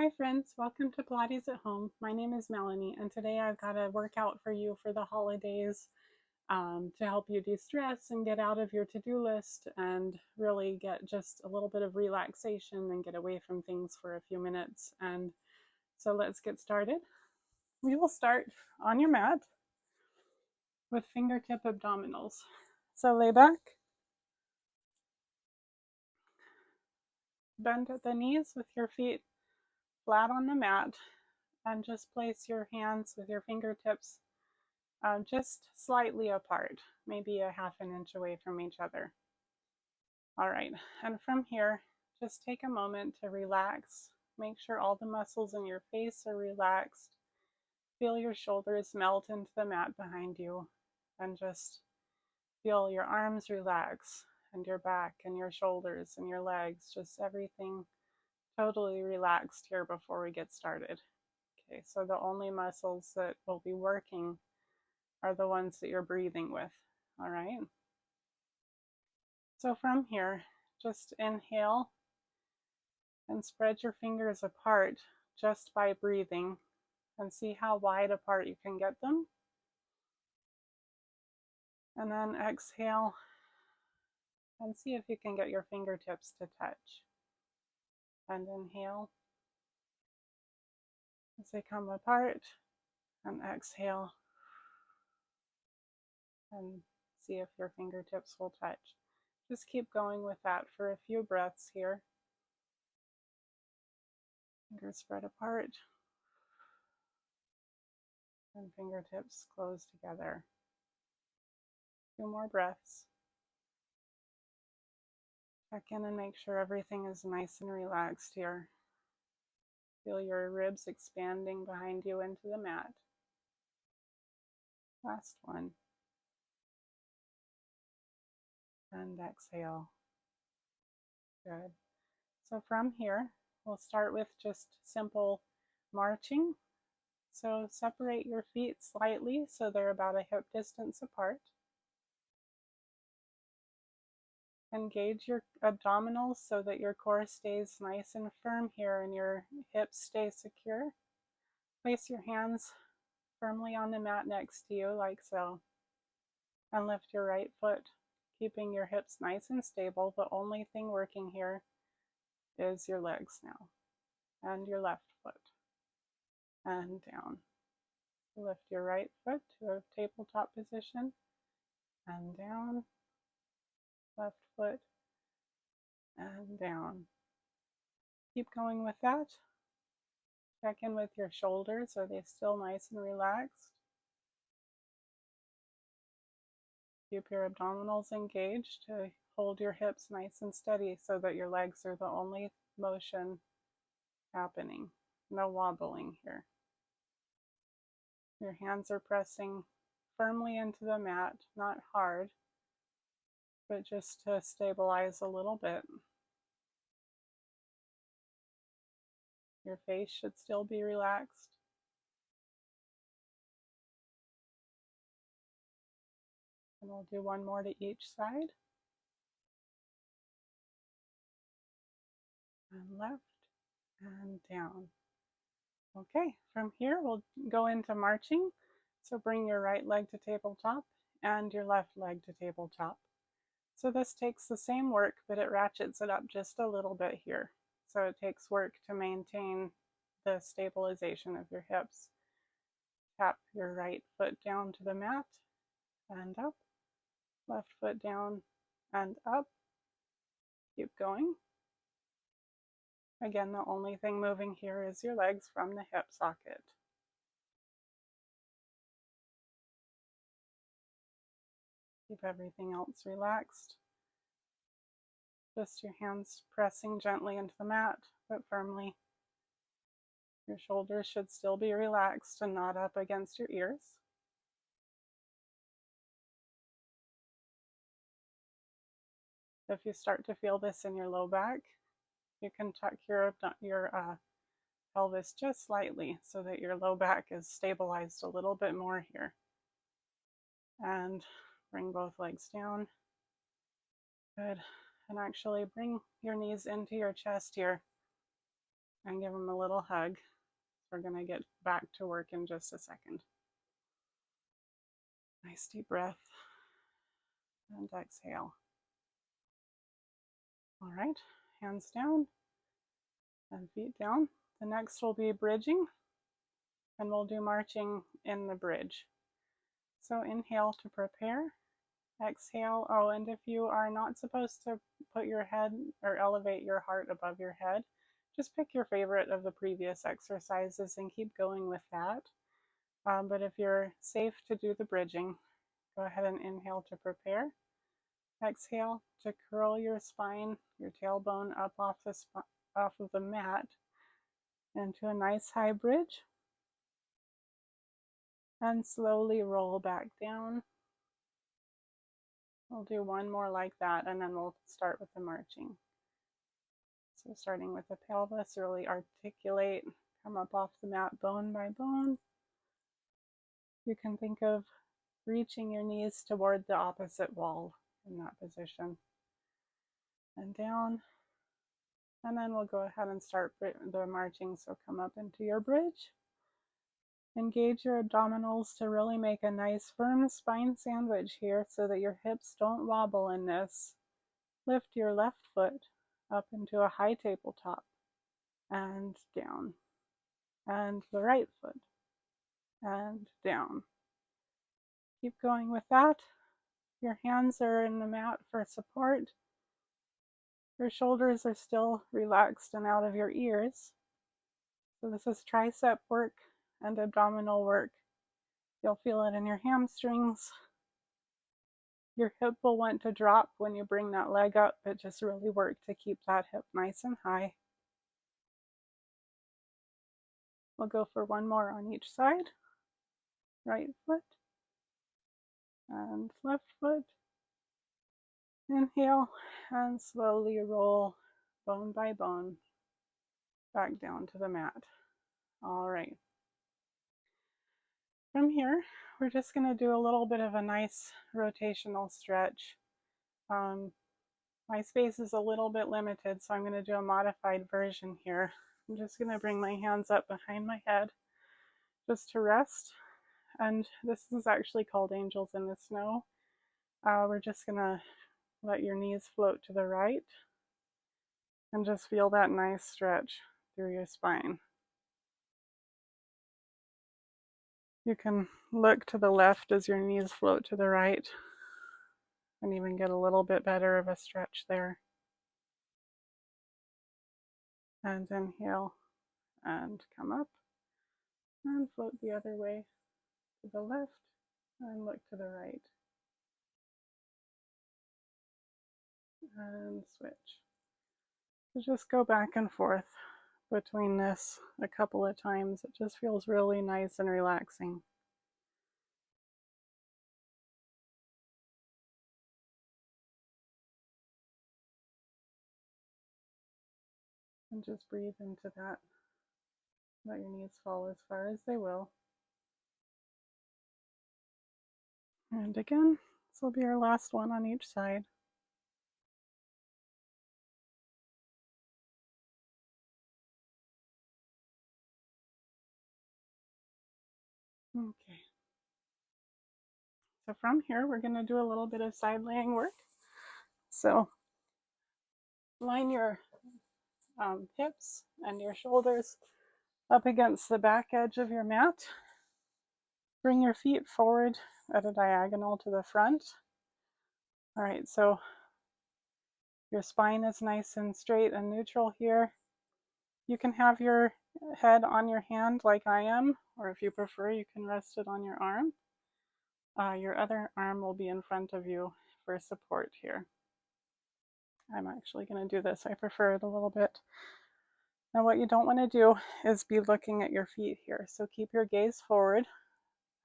Hi friends, welcome to Pilates at Home. My name is Melanie and today I've got a workout for you for the holidays to help you de-stress and get out of your to-do list and really get just a little bit of relaxation and get away from things for a few minutes. And so let's get started. We will start on your mat with fingertip abdominals. So lay back, bend at the knees with your feet flat on the mat, and just place your hands with your fingertips just slightly apart, maybe a half an inch away from each other. All right, and from here, just take a moment to relax. Make sure all the muscles in your face are relaxed. Feel your shoulders melt into the mat behind you, and just feel your arms relax, and your back, and your shoulders, and your legs, just everything totally relaxed here before we get started. Okay, so the only muscles that will be working are the ones that you're breathing with, all right? So from here, just inhale and spread your fingers apart just by breathing and see how wide apart you can get them. And then exhale and see if you can get your fingertips to touch. And inhale as they come apart, and exhale and see if your fingertips will touch. Just keep going with that for a few breaths here. Fingers spread apart and fingertips close together. A few more breaths. Check in and make sure everything is nice and relaxed here. Feel your ribs expanding behind you into the mat. Last one. And exhale. Good. So from here, we'll start with just simple marching. So separate your feet slightly so they're about a hip distance apart. Engage your abdominals so that your core stays nice and firm here and your hips stay secure. Place your hands firmly on the mat next to you like so. And lift your right foot, keeping your hips nice and stable. The only thing working here is your legs now. And your left foot. And down. Lift your right foot to a tabletop position. And down. Left foot. And down. Keep going with that. Check in with your shoulders. Are they still nice and relaxed? Keep your abdominals engaged to hold your hips nice and steady so that your legs are the only motion happening. No wobbling here. Your hands are pressing firmly into the mat, not hard, but just to stabilize a little bit. Your face should still be relaxed. And we'll do one more to each side. And left and down. Okay, from here we'll go into marching. So bring your right leg to tabletop and your left leg to tabletop. So this takes the same work, but it ratchets it up just a little bit here. So it takes work to maintain the stabilization of your hips. Tap your right foot down to the mat and up. Left foot down and up. Keep going. Again, the only thing moving here is your legs from the hip socket. Keep everything else relaxed. Just your hands pressing gently into the mat, but firmly. Your shoulders should still be relaxed and not up against your ears. If you start to feel this in your low back, you can tuck your pelvis just slightly so that your low back is stabilized a little bit more here. And bring both legs down. Good. And actually bring your knees into your chest here. and give them a little hug. We're going to get back to work in just a second. Nice deep breath and exhale. All right, hands down and feet down. The next will be bridging, and we'll do marching in the bridge. So inhale to prepare, exhale. Oh, and if you are not supposed to put your head or elevate your heart above your head, just pick your favorite of the previous exercises and keep going with that. But if you're safe to do the bridging, go ahead and inhale to prepare. Exhale to curl your spine, your tailbone up off of the mat into a nice high bridge. And slowly roll back down. We'll do one more like that, and then we'll start with the marching. So starting with the pelvis, really articulate, come up off the mat bone by bone. You can think of reaching your knees toward the opposite wall in that position. And down. And then we'll go ahead and start the marching. So come up into your bridge. Engage your abdominals to really make a nice firm spine sandwich here so that your hips don't wobble in this. Lift your left foot up into a high tabletop and down. And the right foot and down. Keep going with that. Your hands are in the mat for support. Your shoulders are still relaxed and out of your ears. So this is tricep work and abdominal work. You'll feel it in your hamstrings. Your hip will want to drop when you bring that leg up, but just really work to keep that hip nice and high. We'll go for one more on each side. Right foot and left foot. Inhale and slowly roll bone by bone back down to the mat. All right. From here, we're just going to do a little bit of a nice rotational stretch. My space is a little bit limited, so I'm going to do a modified version here. I'm just going to bring my hands up behind my head just to rest. And this is actually called Angels in the Snow. We're just going to let your knees float to the right and just feel that nice stretch through your spine. You can look to the left as your knees float to the right and even get a little bit better of a stretch there. And inhale and come up and float the other way to the left and look to the right. And switch. So just go back and forth between this a couple of times. It just feels really nice and relaxing. And just breathe into that. Let your knees fall as far as they will. And again, this will be our last one on each side. Okay. So from here, we're going to do a little bit of side laying work. So line your hips and your shoulders up against the back edge of your mat. Bring your feet forward at a diagonal to the front. All right, so your spine is nice and straight and neutral here. You can have your head on your hand like I am, or if you prefer, you can rest it on your arm. Your other arm will be in front of you for support here. I'm actually going to do this. I prefer it a little bit. Now what you don't want to do is be looking at your feet here. So keep your gaze forward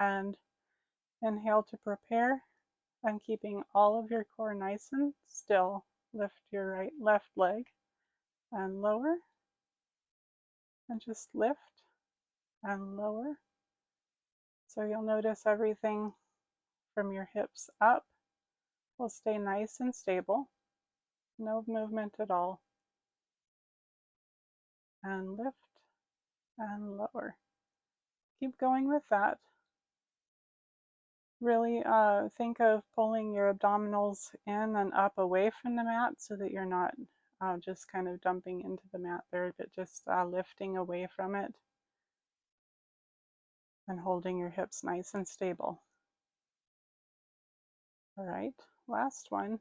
and inhale to prepare, and keeping all of your core nice and still, lift your left leg and lower, and just lift and lower. So you'll notice everything from your hips up will stay nice and stable, no movement at all. and lift and lower. Keep going with that. Really think of pulling your abdominals in and up away from the mat so that you're not just kind of dumping into the mat there, but just lifting away from it and holding your hips nice and stable. All right, last one.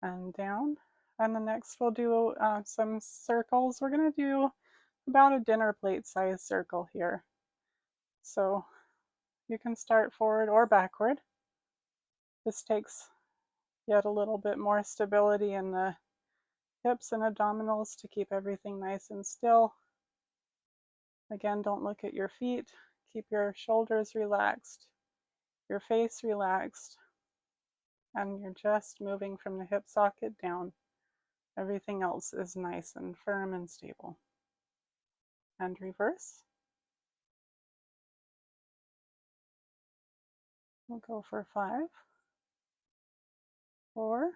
And down. And the next we'll do some circles. We're going to do about a dinner plate size circle here. So you can start forward or backward. This takes yet a little bit more stability in the hips and abdominals to keep everything nice and still. Again, don't look at your feet. Keep your shoulders relaxed, your face relaxed, and you're just moving from the hip socket down. Everything else is nice and firm and stable. And reverse. We'll go for 5, 4,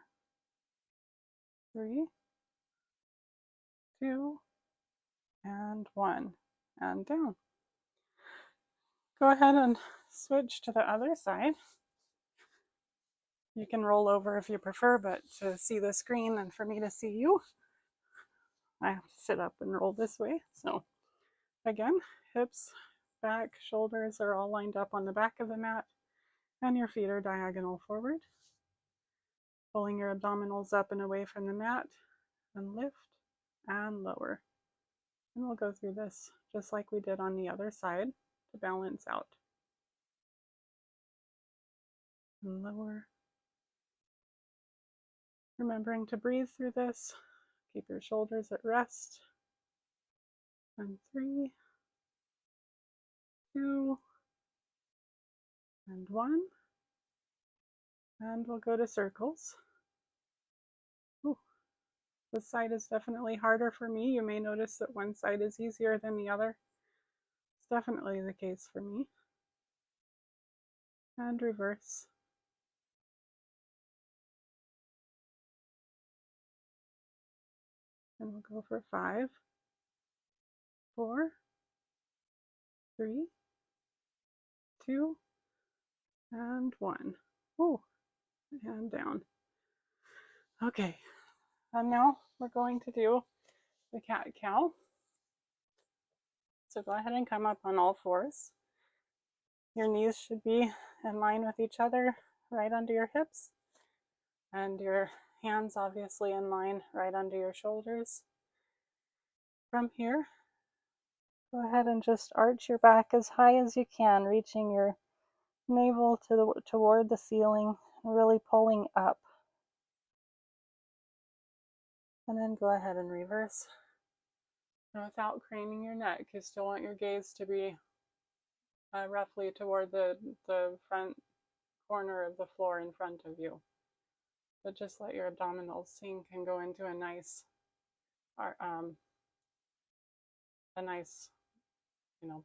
3, 2, and 1, and down. Go ahead and switch to the other side. You can roll over if you prefer, but to see the screen and for me to see you, I have to sit up and roll this way. So again, hips, back, shoulders are all lined up on the back of the mat, and your feet are diagonal forward. Pulling your abdominals up and away from the mat, and lift and lower. And we'll go through this just like we did on the other side to balance out. And lower. Remembering to breathe through this. Keep your shoulders at rest. And 3, 2, and 1. And we'll go to circles. Ooh, this side is definitely harder for me. You may notice that one side is easier than the other. It's definitely the case for me. And reverse. And we'll go for 5, 4, 3, 2, and 1. Ooh, and down. Okay, and now we're going to do the cat-cow. So go ahead and come up on all fours. Your knees should be in line with each other, right under your hips, and your hands obviously in line right under your shoulders. From here, go ahead and just arch your back as high as you can, reaching your navel toward the ceiling, really pulling up. And then go ahead and reverse. And without craning your neck, you still want your gaze to be roughly toward the front corner of the floor in front of you. But just let your abdominals sink and go into a nice,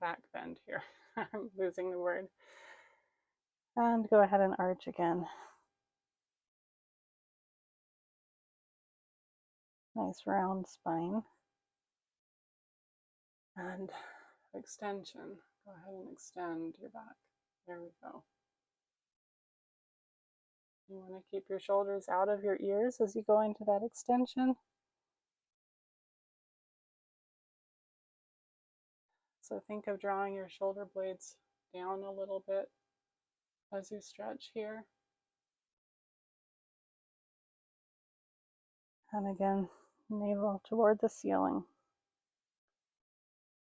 back bend here. I'm losing the word. And go ahead and arch again. Nice round spine. And extension. Go ahead and extend your back. There we go. You want to keep your shoulders out of your ears as you go into that extension. So think of drawing your shoulder blades down a little bit as you stretch here. And again, navel toward the ceiling.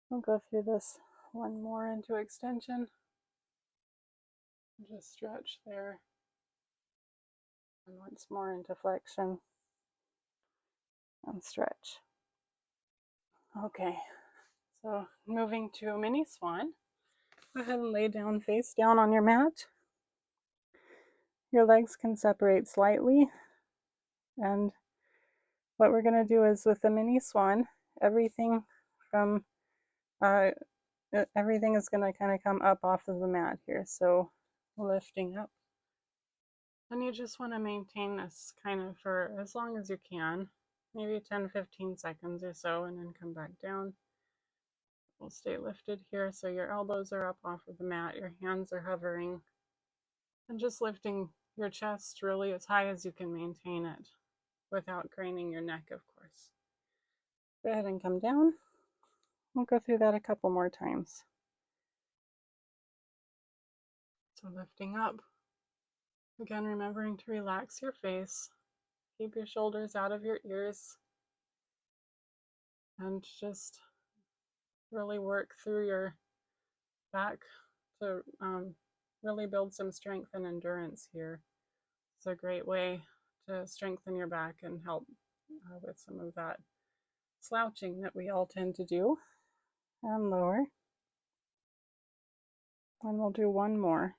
We'll go through this one more into extension. Just stretch there. And once more into flexion. And stretch. Okay, so moving to mini swan. Go ahead and lay down face down on your mat. Your legs can separate slightly. And what we're going to do is with the mini swan, everything is going to kind of come up off of the mat here. So lifting up. And you just want to maintain this kind of for as long as you can. maybe 10-15 seconds or so, and then come back down. We'll stay lifted here, so your elbows are up off of the mat, your hands are hovering, and just lifting your chest really as high as you can maintain it without craning your neck, of course. Go ahead and come down. We'll go through that a couple more times. So lifting up, again remembering to relax your face, keep your shoulders out of your ears, and just really work through your back to really build some strength and endurance here. It's a great way to strengthen your back and help with some of that slouching that we all tend to do. And lower. And we'll do one more.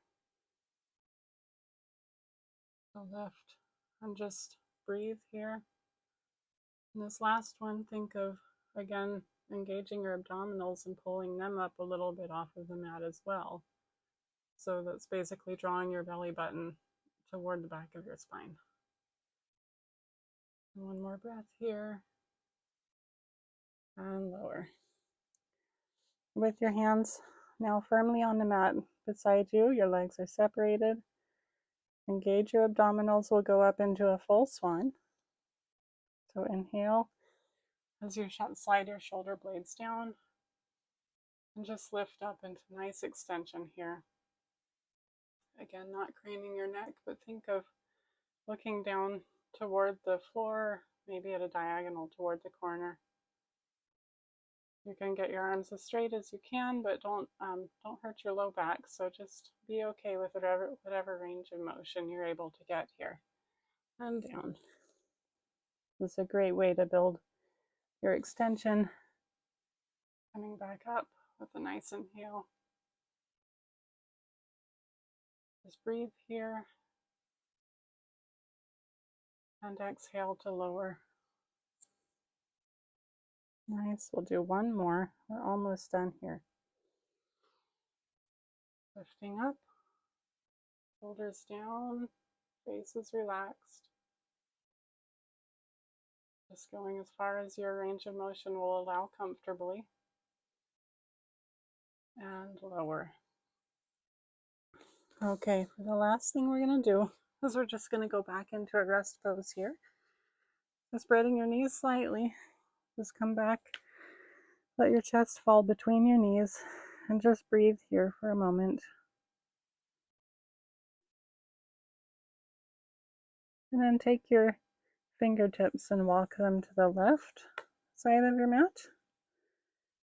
So lift and just breathe here. And this last one, think of, again, engaging your abdominals and pulling them up a little bit off of the mat as well. So that's basically drawing your belly button toward the back of your spine. And one more breath here. And lower. With your hands now firmly on the mat beside you, your legs are separated. Engage your abdominals. We'll go up into a full swan. So inhale as you slide your shoulder blades down, and just lift up into nice extension here. Again, not craning your neck, but think of looking down toward the floor, maybe at a diagonal toward the corner. You can get your arms as straight as you can, but don't hurt your low back. So just be okay with whatever range of motion you're able to get here. And down. This is a great way to build your extension. Coming back up with a nice inhale. Just breathe here. And exhale to lower. Nice. We'll do one more. We're almost done here. Lifting up. Shoulders down. Face is relaxed. Just going as far as your range of motion will allow comfortably. And lower. Okay, for the last thing we're going to do is we're just going to go back into a rest pose here. So spreading your knees slightly. Just come back. Let your chest fall between your knees and just breathe here for a moment. And then take your fingertips and walk them to the left side of your mat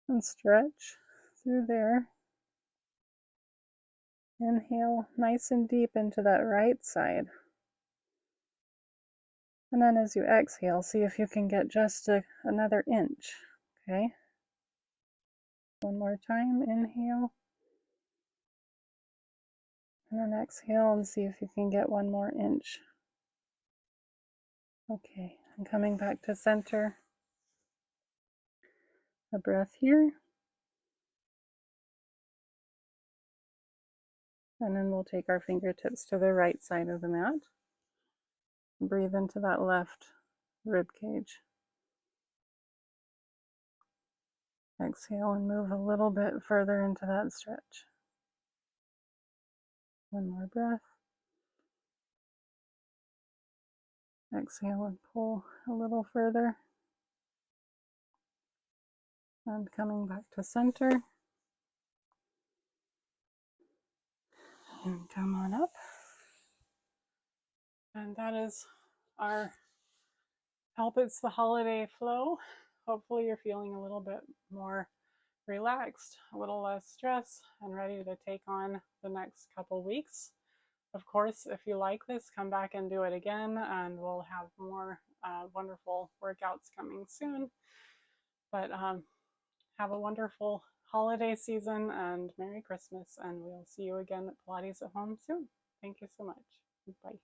and stretch through there. Inhale nice and deep into that right side. And then as you exhale, see if you can get just another inch. Okay? One more time, inhale. And then exhale and see if you can get one more inch. Okay, and coming back to center. A breath here. And then we'll take our fingertips to the right side of the mat. Breathe into that left rib cage. Exhale and move a little bit further into that stretch. One more breath. Exhale and pull a little further. And coming back to center. And come on up. And that is our Help It's the Holiday flow. Hopefully you're feeling a little bit more relaxed, a little less stress, and ready to take on the next couple weeks. Of course, if you like this, come back and do it again, and we'll have more wonderful workouts coming soon. But have a wonderful holiday season and Merry Christmas, and we'll see you again at Pilates at Home soon. Thank you so much. Bye.